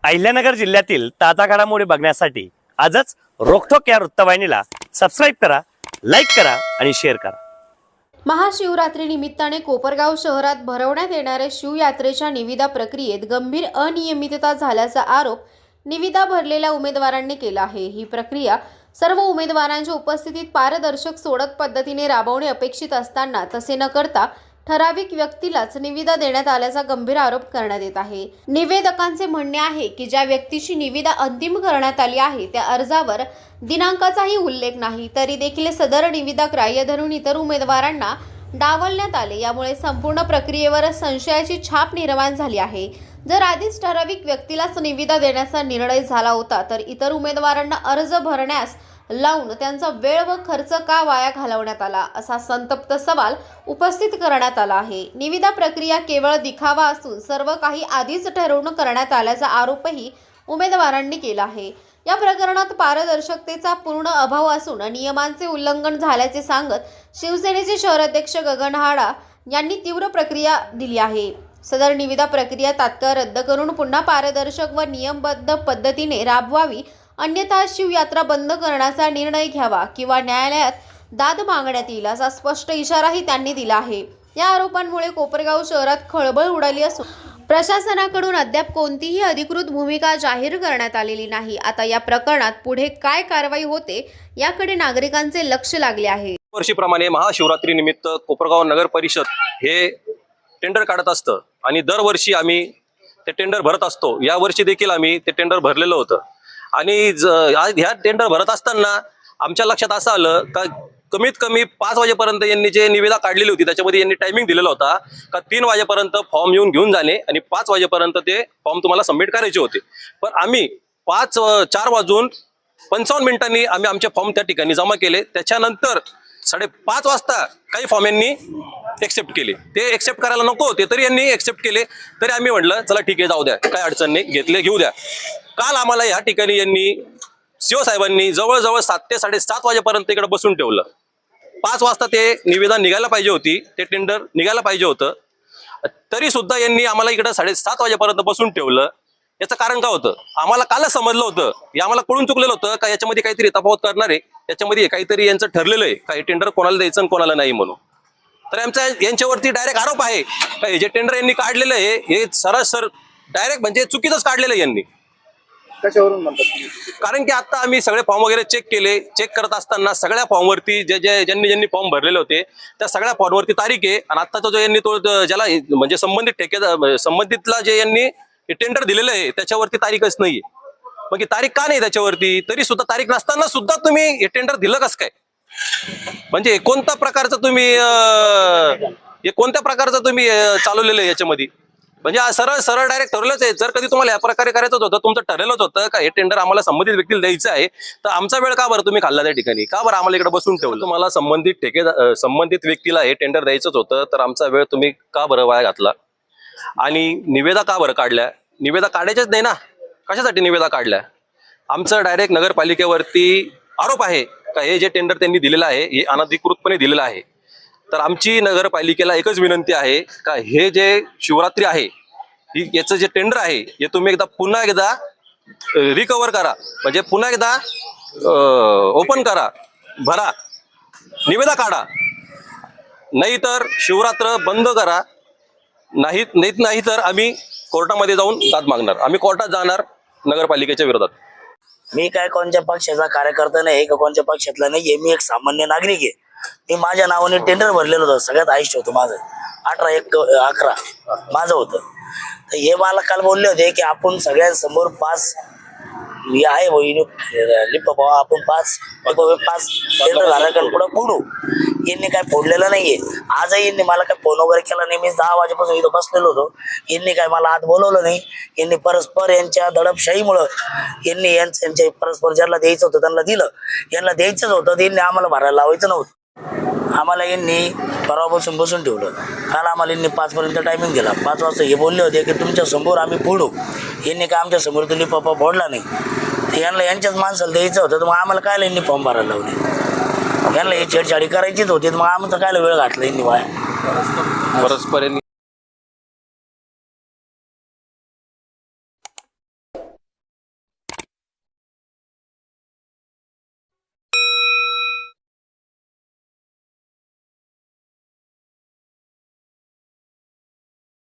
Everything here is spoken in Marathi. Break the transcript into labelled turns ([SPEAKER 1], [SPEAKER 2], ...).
[SPEAKER 1] अहिल्यानगर जिल्ह्यातील ताजा घडामोडी बघण्यासाठी आजच रोखोक या वृत्तवाहिनीला सबस्क्राईब करा, लाईक करा आणि शेअर करा।
[SPEAKER 2] महाशिवरात्री निमित्ताने कोपरगाव शहरात भरवण्यात येणाऱ्या शिवयात्रेच्या निविदा प्रक्रियेत गंभीर अनियमितता झाल्याचा आरोप निविदा भरलेल्या उमेदवारांनी केला आहे। ही प्रक्रिया सर्व उमेदवारांच्या उपस्थितीत पारदर्शक सोडत पद्धतीने राबवणे अपेक्षित असताना तसे न करता ठराविक व्यक्तीलाच निविदा देण्यात आल्याचा गंभीर आरोप करण्यात येत आहे। निवेदकांचे म्हणणे आहे की ज्या व्यक्तीची निविदा अंतिम करण्यात आली आहे त्या अर्जावर दिनांकाचाही उल्लेख नाही, तरी देखील सदर निविदा ग्राह्य धरून इतर उमेदवारांना डावलण्यात आले। यामुळे संपूर्ण प्रक्रियेवर संशयाची छाप निर्माण झाली आहे। जर आधीच ठराविक व्यक्तीलाच निविदा देण्याचा निर्णय झाला होता तर इतर उमेदवारांना अर्ज भरण्यास लावून त्यांचा वेळ व खर्च का वाया घालवण्यात आला, असा संतप्त सवाल उपस्थित करण्यात आला आहे। निविदा प्रक्रिया केवळ दिखावा असून सर्व काही आधीच ठरवून करण्यात आल्याचा आरोपही उमेदवारांनी केला आहे। या प्रकरणात पारदर्शकतेचा पूर्ण अभाव असून नियमांचे उल्लंघन झाल्याचे सांगत शिवसेनेचे शहराध्यक्ष गगन हाडा यांनी तीव्र प्रतिक्रिया दिली आहे। सदर निविदा प्रक्रिया तात्काळ रद्द करून पुन्हा पारदर्शक व नियमबद्ध पद्धतीने राबवावी, अन्यथा शिवयात्रा बंद करण्याचा निर्णय घ्यावा किंवा न्यायालयात दाद मागण्यात येईल, असा स्पष्ट इशाराही त्यांनी दिला आहे। या आरोपांमुळे कोपरगाव शहरात खळबळ उडाली असून प्रशासनाकडून अद्याप कोणतीही अधिकृत भूमिका जाहीर करण्यात आलेली नाही। आता या प्रकरणात पुढे काय कारवाई होते याकडे नागरिकांचे लक्ष लागले आहे।
[SPEAKER 3] वर्षीप्रमाणे महाशिवरात्री निमित्त कोपरगाव नगर परिषद हे टेंडर काढत असतं आणि दरवर्षी आम्ही ते टेंडर भरत असतो। या वर्षी देखील आम्ही ते टेंडर भरलेलं होतं आणि ह्या टेंडर भरत असताना आमच्या लक्षात असं आलं का कमीत कमी 5 वाजेपर्यंत यांनी जे निविदा काढलेली होती त्याच्यामध्ये यांनी टायमिंग दिलेला होता का 3 वाजेपर्यंत फॉर्म घेऊन जाणे आणि 5 वाजेपर्यंत ते फॉर्म तुम्हाला सबमिट करायचे होते। पण आम्ही 4 वाजून 55 मिनिटांनी आम्ही आमचे फॉर्म त्या ठिकाणी जमा केले। त्याच्यानंतर 5:30 वाजता काही फॉर्म यांनी एक्सेप्ट केले। ते एक्सेप्ट करायला नको होते तरी यांनी एक्सेप्ट केले, तरी आम्ही म्हटलं चला ठीक आहे जाऊ द्या, काय अडचण नाही, घेतले घेऊ द्या। काल आम्हाला या ठिकाणी यांनी शिवसाहेबांनी जवळजवळ 7 ते 7:30 वाजेपर्यंत इकडे बसून ठेवलं। 5 वाजता ते निवेदन निघायला पाहिजे होती, ते टेंडर निघायला पाहिजे होतं, तरी सुद्धा यांनी आम्हाला इकडे 7:30 वाजेपर्यंत बसून ठेवलं। याचं कारण काय होतं आम्हाला कालच समजलं होतं, आम्हाला कळून चुकलेलं होतं का याच्यामध्ये काहीतरी तफावत करणार आहे, त्याच्यामध्ये काहीतरी यांचं ठरलेलं आहे का हे टेंडर कोणाला द्यायचं आणि कोणाला नाही म्हणून। तर आमचा यांच्यावरती डायरेक्ट आरोप आहे का हे जे टेंडर यांनी काढलेलं आहे हे सरळ डायरेक्ट म्हणजे चुकीचंच काढलेलं आहे यांनी।
[SPEAKER 4] कशावरून म्हणतात?
[SPEAKER 3] कारण की आता आम्ही सगळे फॉर्म वगैरे चेक केले, चेक करत असताना सगळ्या फॉर्मवरती ज्यांनी फॉर्म भरलेले होते त्या सगळ्या फॉर्मवरती तारीख आहे आणि आत्ताचा जो यांनी तो ज्याला म्हणजे संबंधितला जे यांनी टेंडर दिलेलं आहे त्याच्यावरती तारीखच नाहीये। मग ही तारीख का नाही त्याच्यावरती? तरी सुद्धा तारीख नसताना सुद्धा तुम्ही हे टेंडर दिलं कसं काय? म्हणजे कोणत्या प्रकारचं तुम्ही चालवलेलं आहे याच्यामध्ये? म्हणजे सरळ डायरेक्ट ठरवलंच आहे। जर कधी तुम्हाला या प्रकारे करायचं होतं, तुमचं ठरलेलंच होतं का हे टेंडर आम्हाला संबंधित व्यक्तीला द्यायचं आहे, तर आमचा वेळ का बरं तुम्ही खाल्ला त्या ठिकाणी? का बरं आम्हाला इकडे बसून ठेवलं? तुम्हाला संबंधित व्यक्तीला हे टेंडर द्यायचंच होतं तर आमचा वेळ तुम्ही का बरं वाया घातला? आणि निविदा का बरं काढल्या? निविदा काढायच्याच नाही ना, कशासाठी निविदा काढल्या? आमचं डायरेक्ट नगरपालिकेवरती आरोप आहे का हे जे टेंडर त्यांनी दिलेलं आहे हे अनधिकृतपणे दिलेलं आहे। तर आमची नगरपालिकेला एकच विनंती आहे का हे जे शिवरात्री आहे याचं जे टेंडर आहे हे तुम्ही पुन्हा एकदा रिकवर करा, म्हणजे पुन्हा एकदा ओपन करा, भरा, निविदा काढा, नाही तर शिवरात्र बंद करा। नाही तर आम्ही कोर्टामध्ये जाऊन दाद मागणार, आम्ही कोर्टात जाणार नगरपालिकेच्या विरोधात।
[SPEAKER 5] मी काय कोणत्या पक्षाचा कार्यकर्ता नाही का कोणत्या पक्षातला नाहीये, मी एक सामान्य नागरिक आहे। मी माझ्या नावाने टेंडर भरलेलं होतं, सगळ्यात हायस्ट होतं माझं 18/1/11 माझं होतं। तर हे मला काल बोलले होते की आपण सगळ्यांसमोर 5 आहे आपण 5 टेंडर धारकांना पुढे फोडू। यांनी काय फोडलेलं नाहीये। आजही यांनी मला काय फोन वगैरे केला नाही, मी 10 वाजेपासून इथं बसलेलो होतो। यांनी काय मला आत बोलवलं नाही। यांनी परस्पर यांच्या दडपशाहीमुळं यांनी यांच्या परस्पर ज्याला द्यायचं होतं त्यांना दिलं, यांना द्यायचंच होतं यांनी आम्हाला भरायला लावायचं नव्हतं। आम्हाला यांनी परवापासून बसून ठेवलं। काल आम्हाला यांनी 5 पर्यंत टायमिंग दिला। 5 वाजता हे बोलले होते की तुमच्या समोर आम्ही फोडू। यांनी काय आमच्या समोर तुम्ही पप्पा फोडला नाही, यांना यांच्याच माणसाला द्यायचं होतं, तर मग आम्हाला काय यांनी फॉर्म भरायला लावले? यांना ही छेडछाडी करायचीच होती, मग आमचं काय वेळ घातला यांनी वाया
[SPEAKER 3] परस्पर